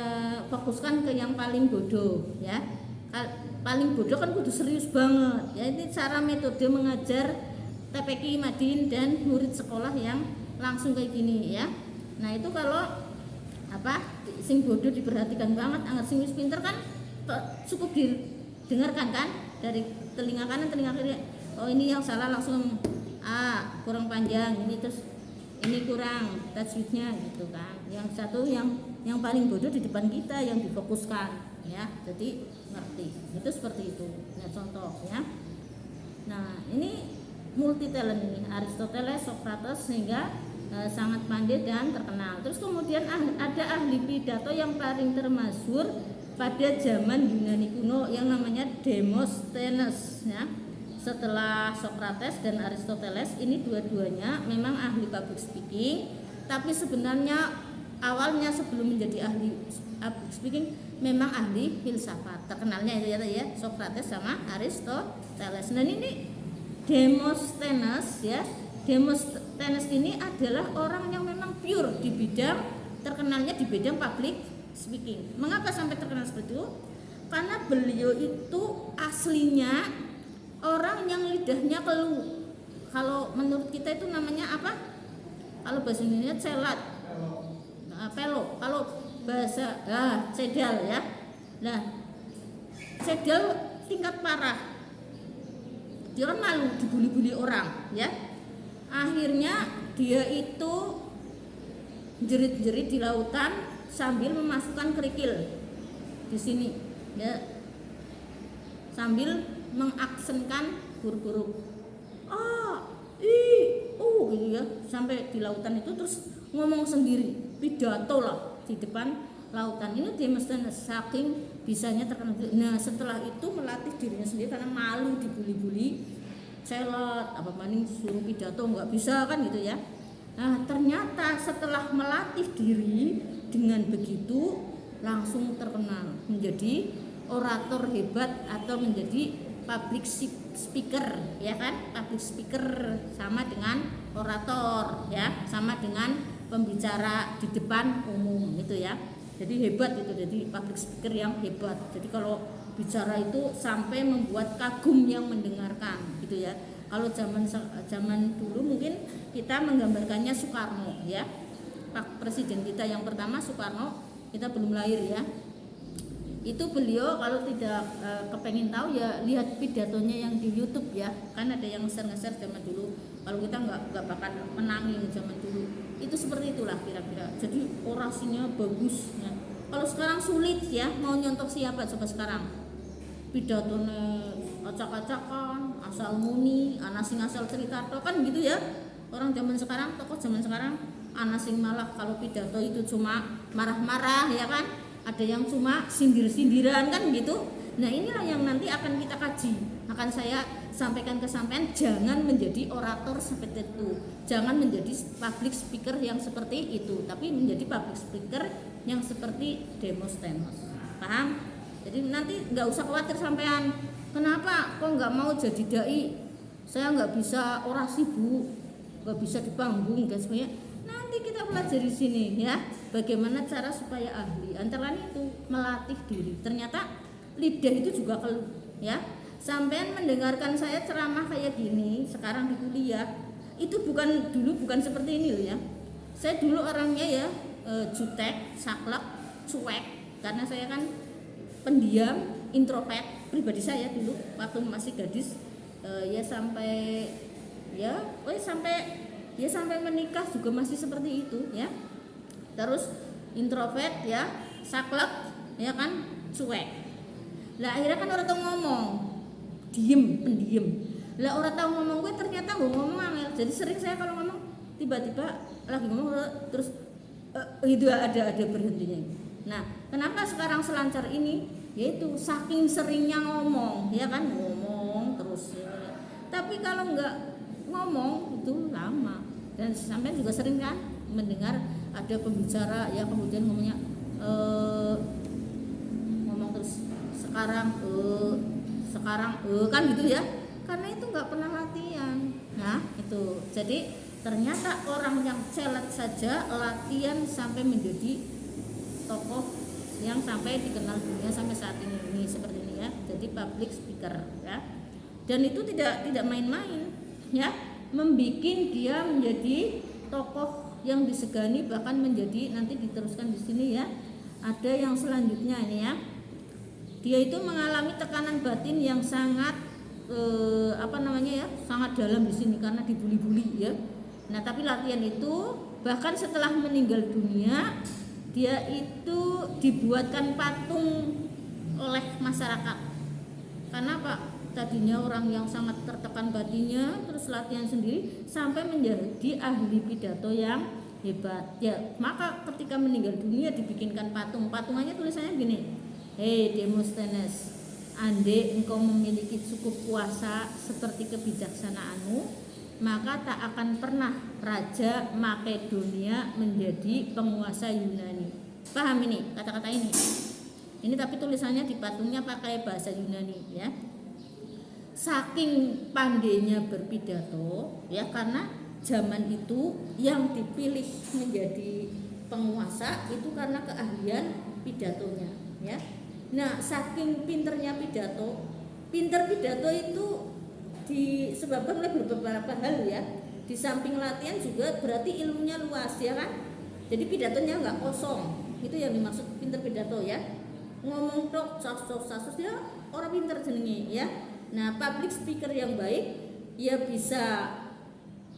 fokuskan ke yang paling bodoh ya. Paling bodoh kan kudu serius banget. Ya ini cara metode mengajar TPQ Madin dan murid sekolah yang langsung kayak gini ya. Nah itu kalau apa sing bodoh diperhatikan banget, anggar sing wis pinter kan cukup didengarkan kan dari telinga kanan telinga kiri. Oh ini yang salah langsung kurang panjang, ini terus ini kurang tajwidnya gitu kan. Yang satu yang paling bodoh di depan kita yang difokuskan ya. Jadi ngerti. Itu seperti itu. Nah contoh ya. Nah ini multi talent ini Aristoteles, Socrates sehingga sangat pandai dan terkenal. Terus kemudian ada ahli pidato yang paling termasyhur pada zaman Yunani kuno yang namanya Demosthenes ya. Setelah Socrates dan Aristoteles ini dua-duanya memang ahli public speaking, tapi sebenarnya awalnya sebelum menjadi ahli public speaking memang ahli filsafat. Terkenalnya itu ya Socrates sama Aristoteles. Dan ini Demosthenes ya. Demosthenes ini adalah orang yang memang pure di bidang terkenalnya di bidang public speaking. Mengapa sampai terkenal seperti itu? Karena beliau itu aslinya orang yang lidahnya keluh. Kalau menurut kita itu namanya apa? Kalau bahasa Indonesia celat. Pelo. Kalau bahasa cedal ya. Nah, cedal tingkat parah. Dia kan malu dibully-bully orang ya. Akhirnya dia itu jerit-jerit di lautan sambil memasukkan kerikil di sini ya, sambil mengaksenkan huruf-huruf gitu ya, sampai di lautan itu terus ngomong sendiri pidato lah di depan lautan. Ini Demosthenes saking bisanya terkenal. Nah setelah itu melatih dirinya sendiri karena malu dibully-bully, celot apa maning suruh pidato nggak bisa kan gitu ya. Nah ternyata setelah melatih diri dengan begitu langsung terkenal menjadi orator hebat atau menjadi public speaker ya kan. Public speaker sama dengan orator ya, sama dengan pembicara di depan umum gitu ya. Jadi hebat itu, jadi public speaker yang hebat. Jadi kalau bicara itu sampai membuat kagum yang mendengarkan gitu ya. Kalau zaman dulu mungkin kita menggambarkannya Soekarno ya. Pak Presiden kita yang pertama Soekarno, kita belum lahir ya. Itu beliau kalau tidak kepengen tahu ya lihat pidatonya yang di YouTube ya. Kan ada yang ngeser-ngeser zaman dulu. Kalau kita nggak bakal menangin zaman dulu. Itu seperti itulah kira-kira. Jadi orasinya bagus ya. Kalau sekarang sulit ya, mau nyontok siapa coba sekarang? Pidatonya acak-acakan, asal muni, ana sing asal cerita kan gitu ya. Orang zaman sekarang, tokoh zaman sekarang ana sing malah kalau pidato itu cuma marah-marah ya kan? Ada yang cuma sindir-sindiran kan gitu. Nah, inilah yang nanti akan kita kaji. Akan saya sampaikan ke sampean, jangan menjadi orator seperti itu. Jangan menjadi public speaker yang seperti itu, tapi menjadi public speaker yang seperti Demosthenes. Paham? Jadi nanti nggak usah khawatir sampean. Kenapa kok nggak mau jadi dai? Saya nggak bisa orasi bu, nggak bisa di panggung dan sebagainya. Nanti kita pelajari di sini ya, bagaimana cara supaya ahli. Antara lain itu melatih diri. Ternyata lidah itu juga keluh ya. Sampean mendengarkan saya ceramah kayak gini sekarang di kuliah, itu bukan seperti ini loh ya. Saya dulu orangnya ya jutek, saklek, cuek, karena saya kan pendiam, introvert. Pribadi saya dulu waktu masih gadis sampai menikah juga masih seperti itu ya. Terus introvert ya, saklek ya kan, cuek. Lah akhirnya kan orang tahu ngomong, pendiam. Lah orang tahu ngomong gue ternyata gue ngomong angel. Jadi sering saya kalau ngomong tiba-tiba lagi ngomong terus itu ada berhentinya. Nah, kenapa sekarang selancar ini? Yaitu saking seringnya ngomong, ya kan, ngomong terus ya. Tapi kalau nggak ngomong itu lama. Dan sampai juga sering kan mendengar ada pembicara ya kemudian ngomongnya ngomong terus sekarang kan gitu ya. Karena itu nggak pernah latihan. Nah, itu. Jadi ternyata orang yang celat saja latihan sampai menjadi tokoh yang sampai dikenal dunia sampai saat ini seperti ini ya. Jadi public speaker ya. Dan itu tidak main-main ya. Membikin dia menjadi tokoh yang disegani, bahkan menjadi nanti diteruskan di sini ya. Ada yang selanjutnya ini ya. Dia itu mengalami tekanan batin yang sangat sangat dalam di sini karena dibuli-buli ya. Nah, tapi latihan itu bahkan setelah meninggal dunia dia itu dibuatkan patung oleh masyarakat. Karena Pak tadinya orang yang sangat tertekan batinnya, terus latihan sendiri sampai menjadi ahli pidato yang hebat. Ya, maka ketika meninggal dunia dibikinkan patung. Patungannya tulisannya gini. Hei Demosthenes, andai engkau memiliki cukup kuasa seperti kebijaksanaanmu, maka tak akan pernah Raja Makedonia menjadi penguasa Yunani. Paham ini kata-kata ini? Ini tapi tulisannya di patungnya pakai bahasa Yunani ya. Saking pandainya berpidato ya, karena zaman itu yang dipilih menjadi penguasa itu karena keahlian pidatonya ya. Nah, saking pinternya pidato itu disebabkan oleh beberapa hal ya. Di samping latihan juga berarti ilmunya luas ya kan. Jadi pidatonya nggak kosong. Itu yang dimaksud pinter pidato ya. Ngomong tok sasus dia orang pinter jenenge ya. Nah, public speaker yang baik ya bisa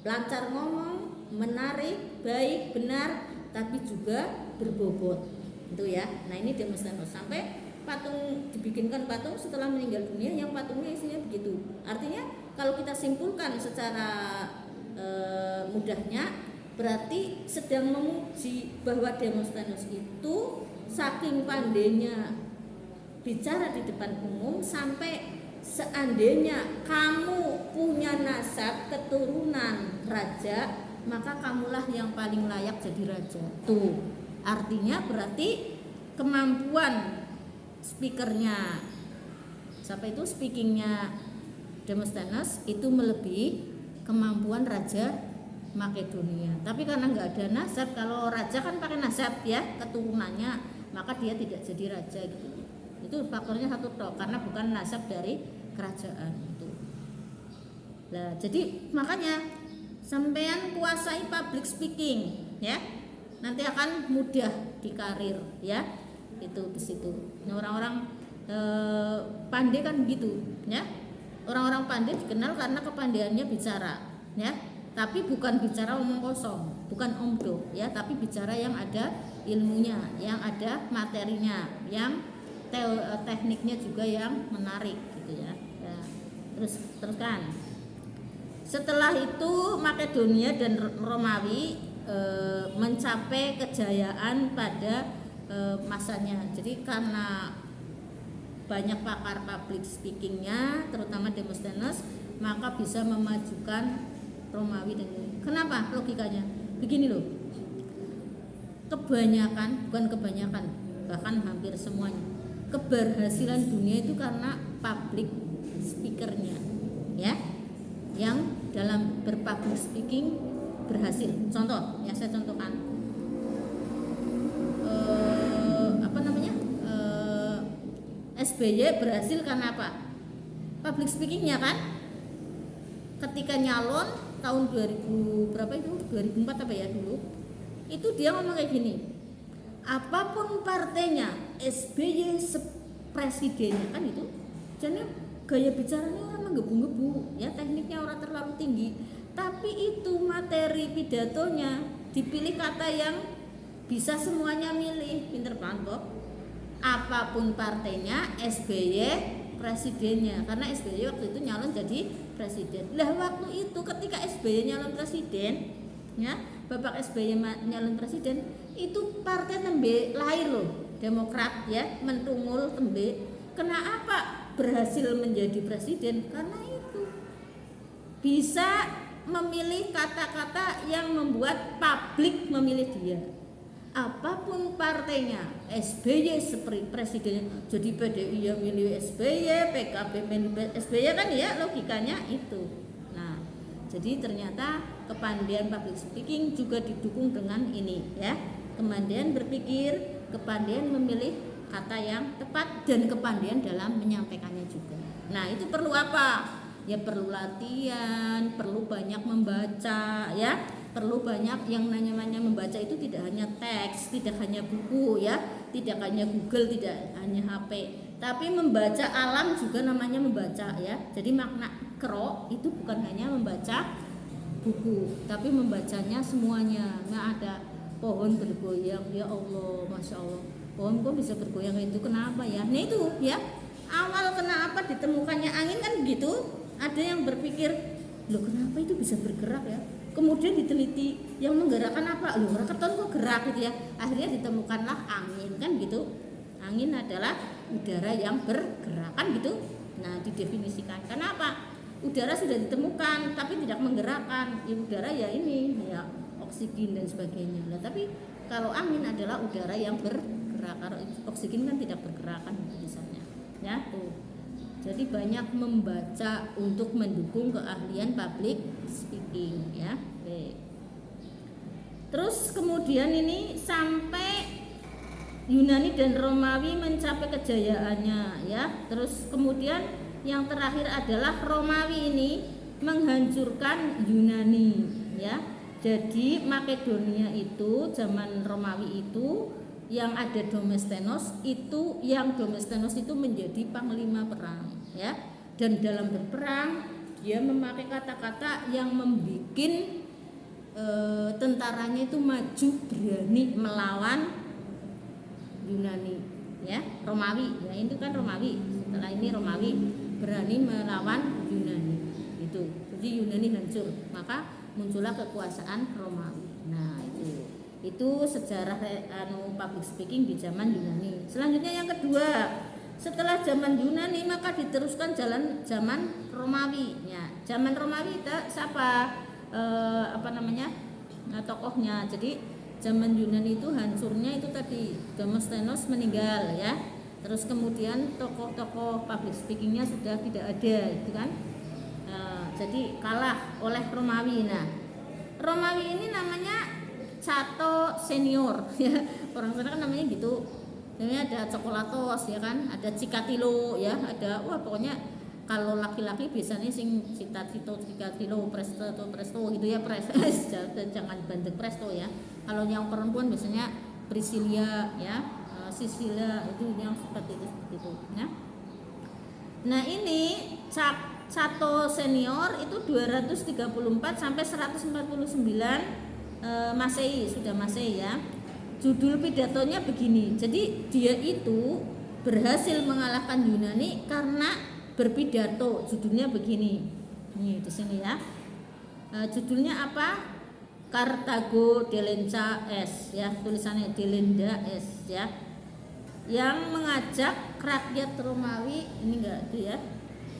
lancar ngomong, menarik, baik, benar, tapi juga berbobot. Itu ya. Nah, ini Demosthenes sampai patung dibikinkan patung setelah meninggal dunia yang patungnya isinya begitu. Artinya kalau kita simpulkan secara mudahnya berarti sedang memuji bahwa Demosthenes itu saking pandainya bicara di depan umum sampai seandainya kamu punya nasab keturunan raja, maka kamulah yang paling layak jadi raja. Tuh, artinya berarti kemampuan speakernya speakingnya Demosthenes itu melebihi kemampuan Raja Makedonia. Tapi karena nggak ada nasab, kalau raja kan pakai nasab ya keturunannya, maka dia tidak jadi raja gitu. Itu faktornya satu toh, karena bukan nasab dari kerajaan itu. Nah, jadi makanya sampean kuasai public speaking ya, nanti akan mudah di karir ya, itu di situ. Nah, orang-orang pandai kan gitu ya, orang-orang pandai dikenal karena kepandaiannya bicara ya, tapi bukan bicara omong kosong, bukan omdo ya, tapi bicara yang ada ilmunya, yang ada materinya, yang tekniknya juga yang menarik gitu ya. Ya. Teruskan. Setelah itu Makedonia dan Romawi mencapai kejayaan pada masanya. Jadi karena banyak pakar public speakingnya, terutama Demosthenes, maka bisa memajukan Romawi. Dan kenapa? Logikanya begini loh, bukan kebanyakan, bahkan hampir semuanya keberhasilan dunia itu karena public speakernya ya, yang dalam berpublic speaking berhasil. Contoh ya, saya contohkan SBY berhasil karena apa? Public speakingnya kan, ketika nyalon tahun 2000 berapa itu, 2004 apa ya dulu, itu dia ngomong kayak gini, apapun partainya SBY presidennya kan itu. Jadi gaya bicaranya orang menggebu-gebu ya, tekniknya orang terlalu tinggi, tapi itu materi pidatonya dipilih kata yang bisa semuanya milih. Pinter banget kok. Apapun partainya SBY presidennya, karena SBY waktu itu nyalon jadi presiden. Lah waktu itu ketika SBY nyalon presiden ya, Bapak SBY nyalon presiden, itu partai tembe lahir loh, Demokrat ya, mentungul tembe. Kenapa berhasil menjadi presiden? Karena itu bisa memilih kata-kata yang membuat publik memilih dia. Apapun partainya, SBY seperti presiden, jadi PDI yang milih SBY, PKB milih SBY kan ya, logikanya itu. Nah, jadi ternyata kepandaian public speaking juga didukung dengan ini ya, kepandaian berpikir, kepandaian memilih kata yang tepat, dan kepandaian dalam menyampaikannya juga. Nah, itu perlu apa? Ya perlu latihan, perlu banyak membaca ya, perlu banyak yang namanya membaca itu tidak hanya teks, tidak hanya buku ya, tidak hanya Google, tidak hanya HP, tapi membaca alam juga namanya membaca ya. Jadi makna kro itu bukan hanya membaca buku, tapi membacanya semuanya. Nggak ada pohon bergoyang, ya Allah, Masya Allah, pohon kok bisa bergoyang, itu kenapa ya? Nah itu ya, awal kenapa ditemukannya angin kan begitu. Ada yang berpikir, loh kenapa itu bisa bergerak ya? Kemudian diteliti, yang menggerakkan apa? Loh raketon kok gerak gitu ya. Akhirnya ditemukanlah angin kan gitu. Angin adalah udara yang bergerak kan gitu. Nah didefinisikan. Kenapa? Udara sudah ditemukan tapi tidak menggerakkan. Ya udara ya ini ya oksigen dan sebagainya. Nah, tapi kalau angin adalah udara yang bergerak. Kalau oksigen kan tidak bergerak kan misalnya. Ya tuh. Jadi banyak membaca untuk mendukung keahlian public speaking ya. Oke. Terus kemudian ini sampai Yunani dan Romawi mencapai kejayaannya ya. Terus kemudian yang terakhir adalah Romawi ini menghancurkan Yunani ya. Jadi Makedonia itu zaman Romawi itu yang ada Demosthenes itu, yang Demosthenes itu menjadi panglima perang ya, dan dalam berperang dia memakai kata-kata yang membuat tentaranya itu maju berani melawan Yunani ya, Romawi ya, itu kan Romawi, setelah ini Romawi berani melawan Yunani itu, jadi Yunani hancur, maka muncullah kekuasaan Romawi. Nah itu sejarah public speaking di zaman Yunani. Selanjutnya yang kedua, setelah zaman Yunani maka diteruskan zaman Romawi. Ya, zaman Romawi siapa tokohnya? Jadi zaman Yunani itu hancurnya itu tadi Demosthenes meninggal ya. Terus kemudian tokoh-tokoh public speakingnya sudah tidak ada, itu kan. Jadi kalah oleh Romawi. Nah, Romawi ini namanya Cato Senior ya. Orang sana kan namanya gitu. Namanya ada Coklatos ya kan, ada Cikatilo ya, ada pokoknya kalau laki-laki biasanya sing Cita-Cito, Cikatilo, Presto gitu ya, jangan bandek Presto ya. Kalau yang perempuan biasanya Priscilia ya, Sisilia itu yang seperti itu ya. Nah, ini Cato Senior itu 234 sampai 149 Masehi, sudah Masehi ya. Judul pidatonya begini. Jadi dia itu berhasil mengalahkan Yunani karena berpidato. Judulnya begini. Nih di sini ya. Judulnya apa? Karthago Delenda Est ya, tulisannya Delenda Est ya. Yang mengajak rakyat Romawi ini enggak itu ya,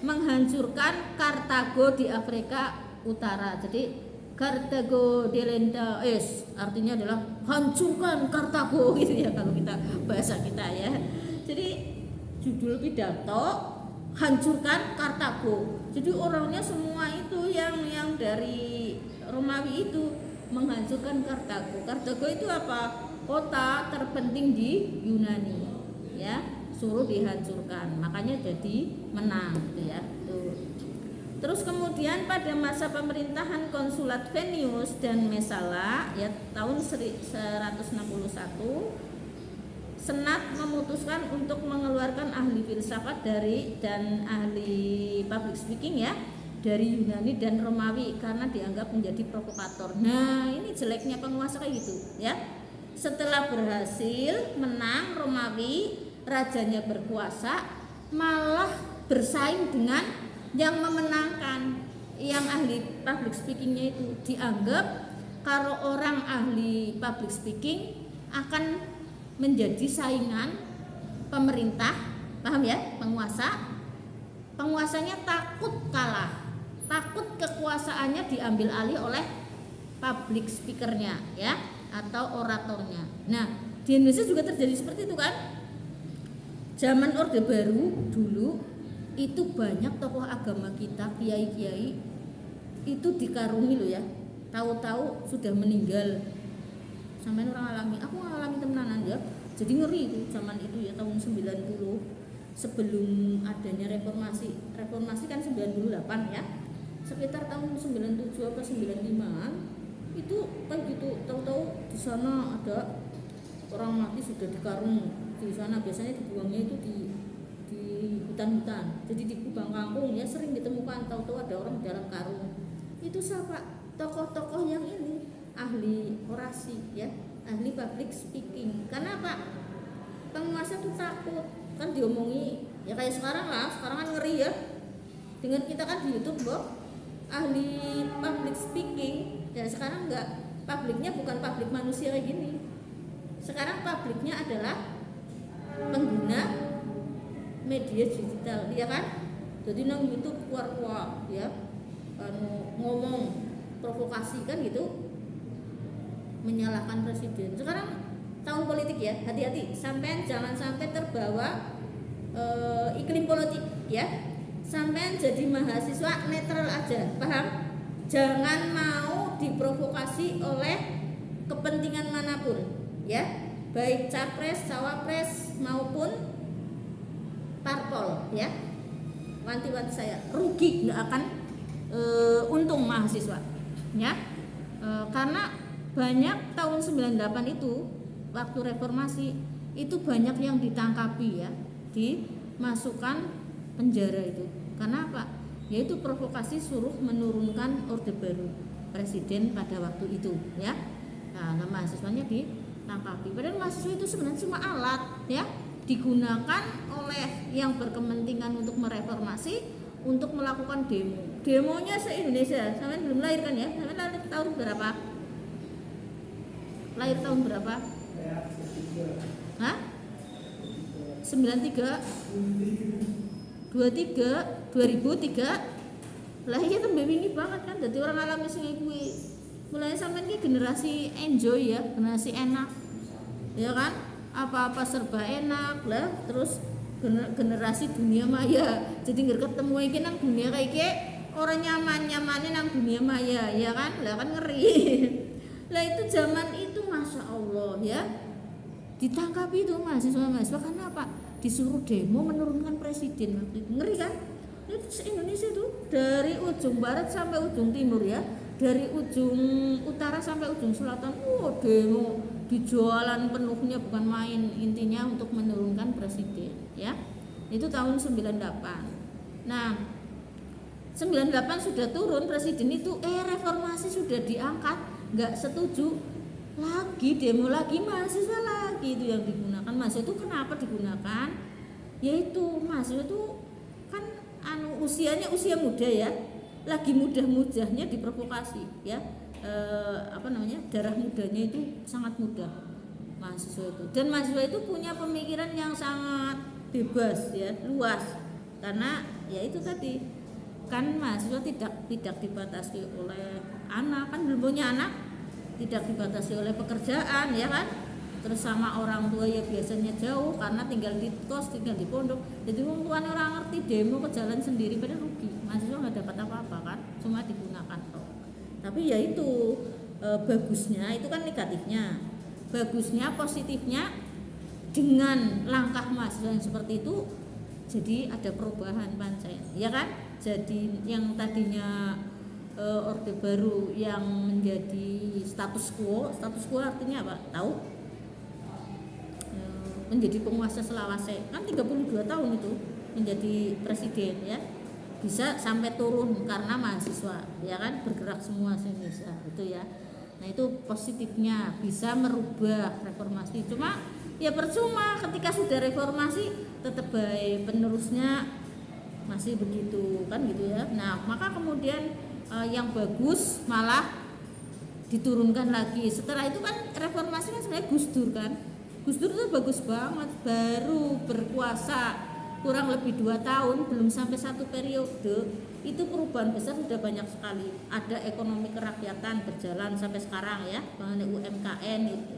menghancurkan Karthago di Afrika Utara. Jadi Karthago Delenda Est artinya adalah hancurkan Karthago gitu ya kalau kita bahasa kita ya. Jadi judul pidato hancurkan Karthago. Jadi orangnya semua itu yang dari Romawi itu menghancurkan Karthago. Karthago itu apa? Kota terpenting di Yunani ya, suruh dihancurkan. Makanya jadi menang gitu ya. Tuh. Terus kemudian pada masa pemerintahan Konsulat Venius dan Messala ya tahun 161, Senat memutuskan untuk mengeluarkan ahli filsafat dan ahli public speaking ya dari Yunani dan Romawi karena dianggap menjadi provokator. Nah, ini jeleknya penguasa kayak gitu ya. Setelah berhasil menang Romawi, rajanya berkuasa, malah bersaing dengan yang memenangkan, yang ahli public speakingnya itu. Dianggap kalau orang ahli public speaking akan menjadi saingan pemerintah, paham ya, penguasanya takut kalah, takut kekuasaannya diambil alih oleh public speakernya ya, atau oratornya. Nah, di Indonesia juga terjadi seperti itu kan. Zaman Orde Baru dulu itu banyak tokoh agama kita, kiai-kiai itu dikarungi loh ya, tahu-tahu sudah meninggal. Sampai orang alami, aku ngalami temenanan ya. Jadi ngeri itu zaman itu ya, tahun 90 sebelum adanya reformasi. Reformasi kan 98 ya. Sekitar tahun 97 atau 95-an itu kayak gitu, tahu-tahu di sana ada orang mati sudah dikarung di sana. Biasanya dibuangnya itu di hutan-hutan, jadi di kubang kampung ya sering ditemukan, tahu-tahu ada orang di dalam karung. Itu siapa? Tokoh-tokoh yang ini ahli orasi ya, ahli public speaking. Karena apa? Penguasa tuh takut kan diomongi ya, kayak sekarang lah, sekarang kan ngeri ya. Dengan kita kan di YouTube loh ahli public speaking ya. Sekarang enggak, publiknya bukan publik manusia kayak gini. Sekarang publiknya adalah pengguna media digital, ya kan? Jadi nang YouTube keluar ya, ngomong provokasi kan gitu, menyalahkan presiden. Sekarang tahun politik ya, hati-hati, sampean jangan sampai terbawa iklim politik ya. Sampean jadi mahasiswa netral aja, paham? Jangan mau diprovokasi oleh kepentingan manapun ya, baik capres, cawapres maupun parpol ya. Wanti-wanti saya, rugi nggak akan untung mahasiswa ya. Karena banyak tahun 98 itu waktu reformasi itu banyak yang ditangkapi ya, dimasukkan penjara itu. Karena apa? Yaitu provokasi suruh menurunkan Orde Baru presiden pada waktu itu ya. Nah, mahasiswanya ditangkapi. Padahal mahasiswa itu sebenarnya cuma alat ya, digunakan oleh yang berkepentingan untuk mereformasi, untuk melakukan demo. Demonya se-Indonesia. Sampai belum lahir kan ya? Sampai lahir tahun berapa? Lahir tahun berapa? Hah? 93 23 2003 lahirnya kan wingi banget kan. Jadi orang alami sing kuwi. Mulai sampean ki generasi enjoy ya, generasi enak. Ya kan? Apa-apa serba enak lah, terus generasi dunia maya. Jadi nggak ketemu iki nang dunia kayak iki orang nyaman-nyamanin nang dunia maya, ya kan? Lah kan ngeri. Lah itu zaman itu Masya Allah ya, ditangkap itu mahasiswa karena apa? Disuruh demo menurunkan presiden waktu itu. Ngeri kan? Itu se-Indonesia tuh dari ujung barat sampai ujung timur ya, dari ujung utara sampai ujung selatan. Demo di jualan penuhnya, bukan main, intinya untuk menurunkan presiden ya. Itu tahun 98. Nah 98 sudah turun presiden itu, reformasi sudah diangkat, nggak setuju lagi, demo lagi, mahasiswa lagi itu yang digunakan. Mahasiswa itu kenapa digunakan? Yaitu mahasiswa itu kan usianya usia muda ya, lagi mudah-mudahnya diprovokasi ya. Darah mudanya itu sangat mudah mahasiswa itu, dan mahasiswa itu punya pemikiran yang sangat bebas ya, luas, karena ya itu tadi kan mahasiswa tidak dibatasi oleh anak, kan belum punya anak, tidak dibatasi oleh pekerjaan ya kan, terus sama orang tua ya biasanya jauh karena tinggal di kos, tinggal di pondok, jadi orang orang ngerti demo ke jalan sendiri pada rugi, mahasiswa nggak dapat apa-apa kan, cuma digunakan toh. Tapi ya itu bagusnya, itu kan negatifnya. Bagusnya, positifnya, dengan langkah mahasiswa yang seperti itu jadi ada perubahan pancen ya kan. Jadi yang tadinya Orde Baru yang menjadi status quo artinya apa? Tahu? Menjadi penguasa Selawase kan 32 tahun itu menjadi presiden ya, bisa sampai turun karena mahasiswa ya kan, bergerak semua se-Indonesia itu ya. Nah itu positifnya, bisa merubah reformasi. Cuma ya percuma ketika sudah reformasi tetap baik, penerusnya masih begitu kan gitu ya. Nah maka kemudian yang bagus malah diturunkan lagi. Setelah itu kan reformasi kan sebenarnya Gus Dur kan, Gus Dur itu bagus banget, baru berkuasa kurang lebih 2 tahun, belum sampai 1 periode, itu perubahan besar sudah banyak sekali. Ada ekonomi kerakyatan berjalan sampai sekarang ya, mengenai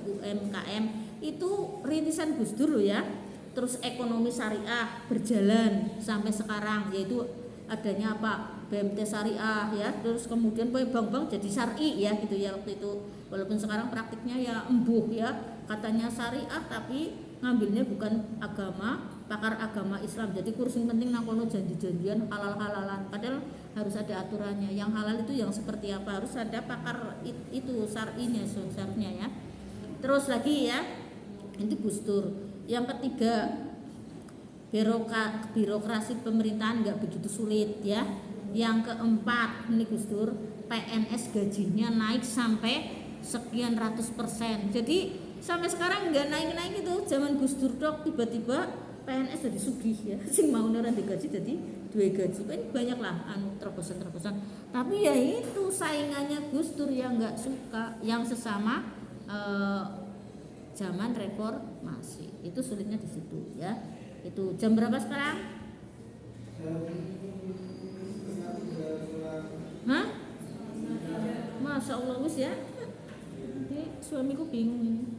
UMKM itu rintisan Gus Dur loh ya. Terus ekonomi syariah berjalan sampai sekarang, yaitu adanya apa? BMT syariah ya. Terus kemudian bank-bank jadi syar'i ya gitu ya waktu itu. Walaupun sekarang praktiknya ya embuh ya, katanya syariah tapi ngambilnya bukan agama, pakar agama Islam. Jadi kursi penting nang kono janji-janjian halal-halalan, padahal harus ada aturannya. Yang halal itu yang seperti apa, harus ada pakar itu syar'inya seharusnya ya. Terus lagi ya, ini Gus Dur. Yang ketiga, birokrasi pemerintahan nggak begitu sulit ya. Yang keempat, ini Gus Dur, PNS gajinya naik sampai sekian ratus%. Jadi sampai sekarang nggak naik-naik itu. Zaman Gus Dur dok tiba-tiba PNS jadi sugih ya, sing mau orang digaji jadi 2 gaji, kan banyak lah terobosan. Tapi ya itu saingannya Gus Dur yang nggak suka, yang sesama zaman reformasi, itu sulitnya di situ ya. Itu jam berapa sekarang? Hah? Masya Allah wis ya. Ini suamiku bingung.